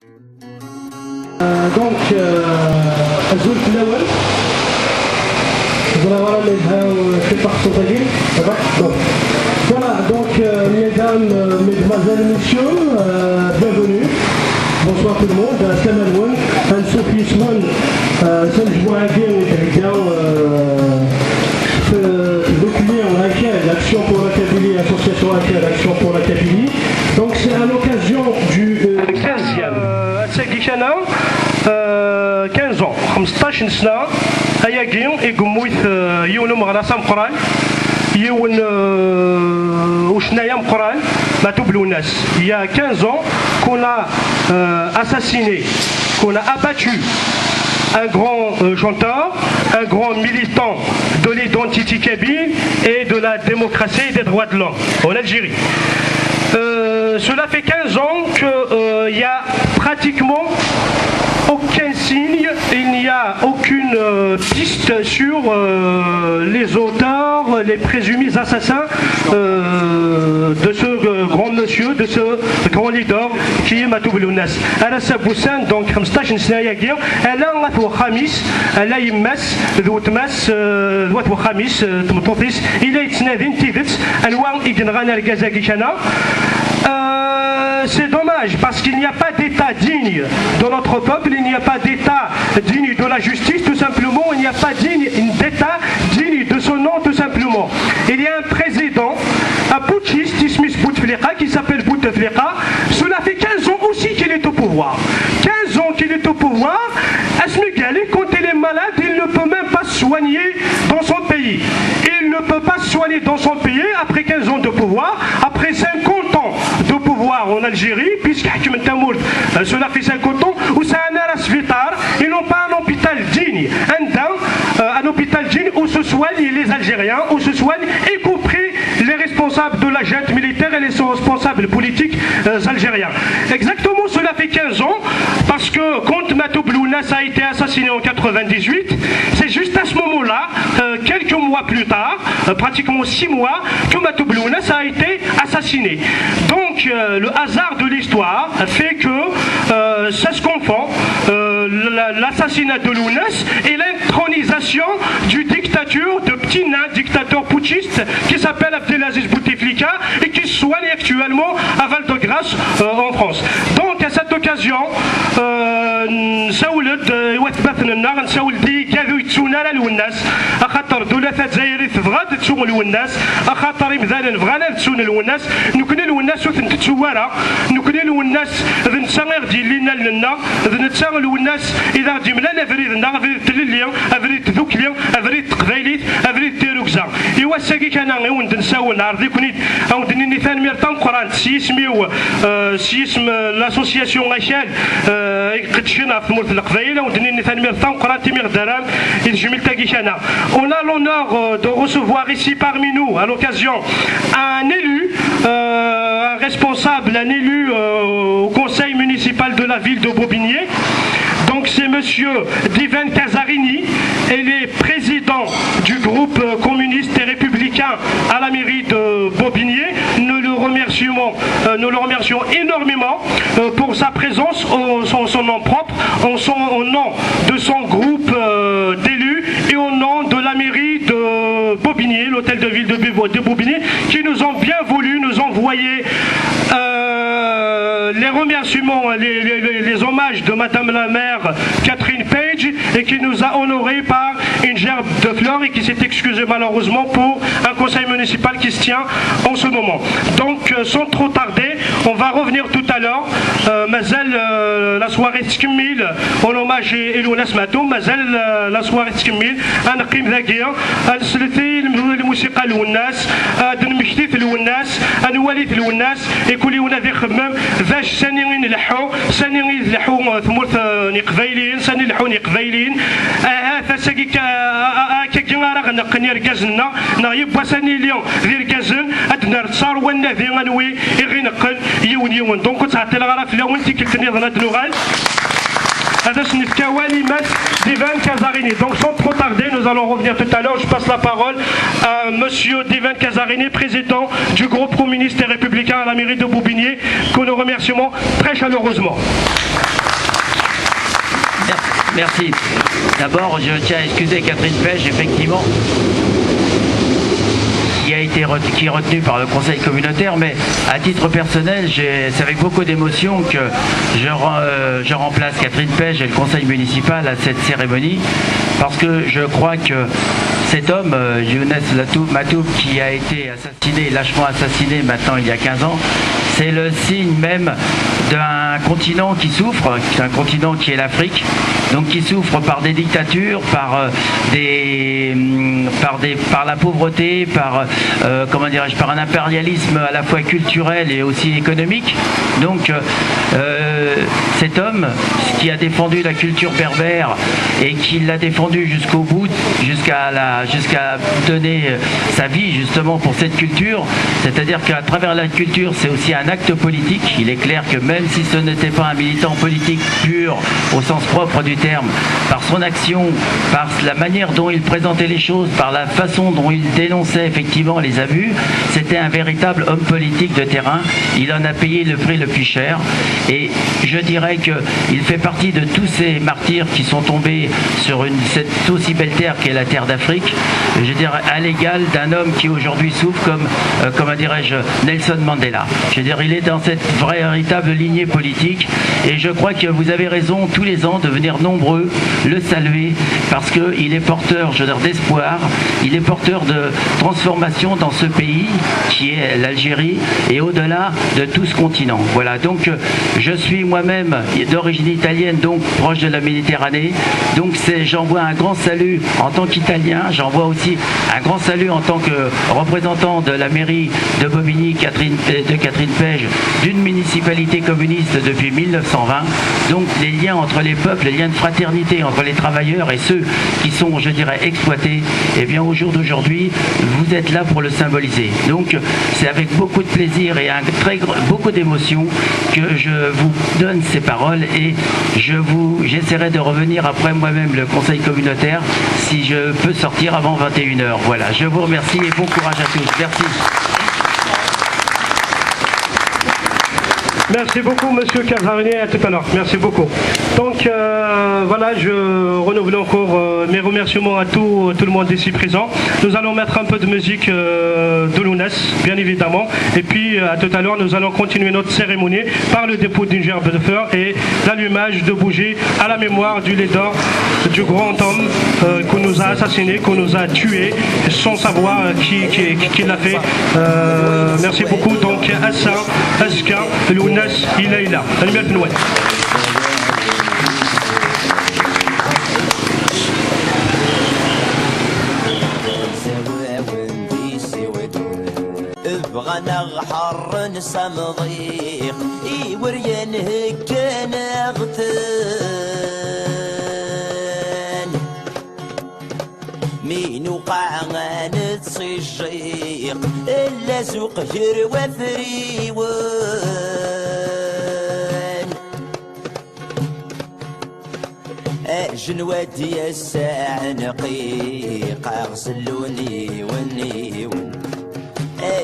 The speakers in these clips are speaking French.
Donc, Azul Flawel, voilà les c'est par voilà, donc, mesdames, mesdemoiselles, messieurs, bienvenue. Bonsoir tout le monde. Salam alaikum. Sophie Isman, l'action pour la Kabylie, l'association l'action pour la Kabylie. Donc c'est à l'occasion du 15e. 15 ans 15 سنة هياكي يقمويت يونو مغرسة مقران يون وشنايا مقران ما تبلو الناس. Il y a 15 ans qu'on a assassiné, qu'on a abattu un grand chanteur, un grand militant de l'identité kabyle et de la démocratie et des droits de l'homme en Algérie. Cela fait 15 ans qu'il n'y a pratiquement aucun signe, il n'y a aucune piste sur les auteurs, les présumés assassins de ce grand monsieur, de ce grand leader qui est Matoub Lounas. Arasa Boussan, donc 15 سنة ياكي ألا غاتو خميس ألا يماس ذو تماس ذو خميس تمطوطيس إلا يتنادين تيدت أنواع إجنغانا الكازاكي كان. C'est dommage parce qu'il n'y a pas d'état digne de notre peuple, il n'y a pas d'état digne de la justice tout simplement, il n'y a pas d'état digne de son nom tout simplement. Il y a un président, un putschiste, Ismis Bouteflika, qui s'appelle Bouteflika. Cela fait 15 ans aussi qu'il est au pouvoir. 15 ans qu'il est au pouvoir. Asmigali, quand il est malade, il ne peut même pas soigner dans son pays. Il ne peut pas soigner dans son pays après 15 ans de pouvoir, après 50 ans de pouvoir en Algérie, puisque cela fait 50 ans, où c'est un arasvitar, ils n'ont pas un hôpital digne, un hôpital digne où se soignent les Algériens, où se soignent y compris les responsables de la junte militaire et les responsables politiques algériens. Exactement, cela fait 15 ans, parce que quand Matoub Lounas a été assassiné en 98, c'est juste à ce moment-là, quelques mois plus tard, pratiquement 6 mois, que Matoub Lounas a été assassiné. Donc le hasard de l'histoire fait que ça se confond, l'assassinat de Lounas et l'intronisation du dictature, de petit nain dictateur putschiste qui s'appelle Abdelaziz Bouteflika et qui se soigne actuellement à Val-de-Grâce en France. Donc à cette occasion, نسولد يوثبثنا النار نسولدي كادو يتسونا للوناس اخاطر دولة زايري تبغى تسوق الوناس اخاطر مثلا بغانا تسون الوناس نكوني الوناس وتنتسوارا نكوني الوناس ذ نسا غير لينا لنا ذ نسا الوناس اذا جملنا فريدنا فريد تلليا فريد ذوكليا فريد تقبايليت فريد تيروكزا ايوا ساكي كان غيون نساو نعرضي كوني او دني ثان ميرتان قران سيسميو سيسم لاسوسياسيون غاشال قدشنا في مورد القبائل ودني ثان ميرتان قران تيمير دارام الجميل تاكي كان. On a l'honneur de recevoir ici parmi nous à l'occasion un élu, un responsable, un élu au conseil municipal de la ville de Bobigné. Donc c'est monsieur Diven Casarini, il est président du groupe communiste et républicain à la mairie de Bobigné. Nous le remercions énormément pour sa présence en son nom propre, au nom de son groupe d'élus et au nom de la mairie de Bobigné, l'hôtel de ville de Bobigné, qui nous ont bien voulu nous envoyer les remerciements, les hommages de Madame la maire Catherine Page et qui nous a honorés par une gerbe de fleurs et qui s'est excusée malheureusement pour un conseil municipal qui se tient en ce moment. Donc sans trop tarder, on va revenir tout à l'heure. Mazel la soirée تكمل en hommage إلوناس ماتو مازال la soirée تكمل نقيم ذاكيا نسلثي الموسيقى للناس نمشتيت للناس نواليت للناس يكون لي ذي خمام ذاش ساني نلحو ساني نلحو ثمورث قبايلين ساني نلحو قبايلين هذا ساكي كي راه نقني ركازنا نايب ساني اليوم ذي ركازن ادنا صار وانا ذي غنوي غير نقن يون دونك تعطي الغرف لو انت كنتني ظنات لغال Divan Casarini. Donc sans trop tarder, nous allons revenir tout à l'heure. Je passe la parole à monsieur Divan Casarini, président du groupe communiste et républicain à la mairie de Bobigny, que nous remercions très chaleureusement. Merci. D'abord, je tiens à excuser Catherine Pêche, effectivement, qui est retenue par le conseil communautaire, mais à titre personnel, c'est avec beaucoup d'émotion que je remplace Catherine Pêche et le conseil municipal à cette cérémonie, parce que je crois que cet homme, Younes Matoub, qui a été assassiné, lâchement assassiné maintenant il y a 15 ans, c'est le signe même d'un continent qui souffre, un continent qui est l'Afrique, donc qui souffre par des dictatures, par la pauvreté, par par un impérialisme à la fois culturel et aussi économique. Donc cet homme qui a défendu la culture berbère et qui l'a défendu jusqu'au bout, jusqu'à donner sa vie justement pour cette culture, c'est-à-dire qu'à travers la culture c'est aussi un acte politique. Il est clair que même si ce n'était pas un militant politique pur au sens propre du terme, par son action, par la manière dont il présentait les choses, par la façon dont il dénonçait effectivement les abus, c'était un véritable homme politique de terrain. Il en a payé le prix le plus cher et je dirais qu'il fait partie de tous ces martyrs qui sont tombés sur cette aussi belle terre qu'est la terre d'Afrique, je dirais à l'égal d'un homme qui aujourd'hui souffre comme Nelson Mandela. Je veux dire, il est dans cette véritable lignée politique et je crois que vous avez raison tous les ans de venir nombreux le saluer parce qu'il est porteur, d'espoir, il est porteur de transformation dans ce pays qui est l'Algérie et au-delà de tout ce continent. Voilà, donc je suis moi-même d'origine italienne, donc proche de la Méditerranée, donc j'envoie un grand salut en tant qu'Italien, j'envoie aussi un grand salut en tant que représentant de la mairie de Bobigny, de Catherine Pêche, d'une municipalité communiste depuis 1920, donc les liens entre les peuples, les liens de fraternité entre les travailleurs et ceux qui sont, exploités, et bien au jour d'aujourd'hui, vous êtes là pour le symboliser. Donc c'est avec beaucoup de plaisir et beaucoup d'émotion que je vous donne ces paroles et j'essaierai de revenir après moi-même le conseil communautaire si je peux sortir avant 21h. Voilà, je vous remercie et bon courage à tous. Merci. Merci beaucoup, monsieur Casarini, à tout à l'heure. Merci beaucoup. Donc, voilà, je renouvelle encore mes remerciements à tout le monde ici présent. Nous allons mettre un peu de musique de Lounès, bien évidemment. Et puis, à tout à l'heure, nous allons continuer notre cérémonie par le dépôt d'une gerbe de fleurs et l'allumage de bougies à la mémoire du leader, du grand homme qu'on nous a assassiné, qu'on nous a tué, sans savoir qui l'a fait. Merci beaucoup. Donc, Hassan, Aska, Lounès, il est là. Allumez le Noël. بغنا حر نسام ضيق وريان هكان اغتان مين وقع نتصي الشيق الا سوق جر وفريوان جنواتي الساعة نقيق اغسلوني ونيون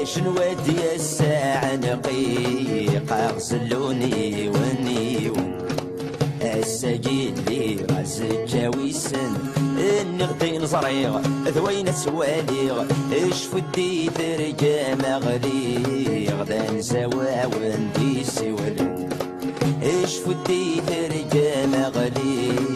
شنوادي الساعة نقيق اغسلوني ونيون السجين لي غزجا ويسن النغدي نصريغ ذوين سواليغ اشفدي ترجع مغليغ ذا نسواون دي سواليغ اشفدي ترجع مغليغ